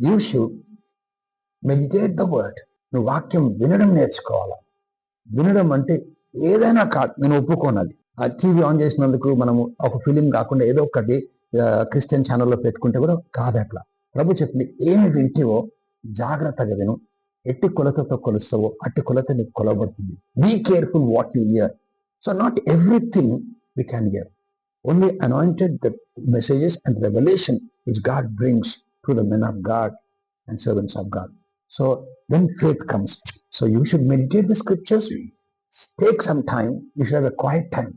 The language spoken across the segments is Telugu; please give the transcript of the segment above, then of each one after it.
You should meditate the word. నువ్వు వాక్యం వినడం నేర్చుకోవాలి. వినడం అంటే ఏదైనా కాదు, నేను ఒప్పుకోనది. ఆ టీవీ ఆన్ చేసినందుకు మనము ఒక ఫిలిం కాకుండా ఏదో ఒకటి క్రిస్టియన్ ఛానల్లో పెట్టుకుంటే కూడా కాదు అట్లా. ప్రభు చెప్పింది, ఏమి వింటివో జాగ్రత్తగా విను, ఎట్టి కొలతతో కొలుస్తావో అట్టి కొలత నీకు కొలబడుతుంది. Be careful what you hear. So not everything we can hear. Only anointed the messages and revelation which God brings to the men of God and servants of God. So then faith comes. So you should meditate the scriptures. Take some time. You should have a quiet time.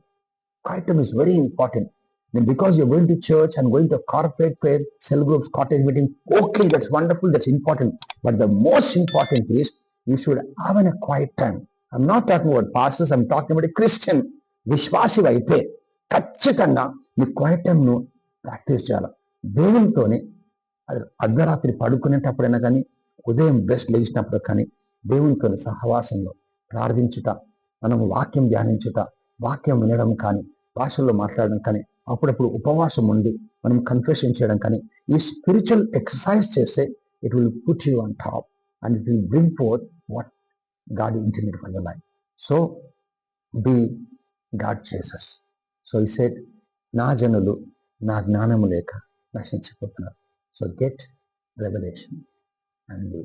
Quiet time is very important. And because you're going to church and going to corporate prayer, cell groups, cottage meeting, okay, that's wonderful, that's important. But the most important is you should have a quiet time. I'm not talking about pastors, I'm talking about a Christian. విశ్వాసి అయితే ఖచ్చితంగా మీ క్వైట్ టైంను ప్రాక్టీస్ చేయాలి. దేవునితోనే అర్ధరాత్రి పడుకునేటప్పుడైనా కానీ, ఉదయం బ్రష్ లేచినప్పుడు కానీ, దేవునితో సహవాసంలో ప్రార్థించుట, మనం వాక్యం ధ్యానించుట, వాక్యం వినడం కానీ, భాషల్లో మాట్లాడడం కానీ, అప్పుడప్పుడు ఉపవాసం ఉండి మనం కన్ఫెషన్ చేయడం కానీ, ఈ స్పిరిచువల్ ఎక్సర్సైజ్ చేస్తే it will put you on top and it will bring forth what God intended for your life. So be God చేసెస్. సో ఈ సెడ్, నా జనులు నా జ్ఞానము లేక నశించిపోతున్నారు. So get revolution and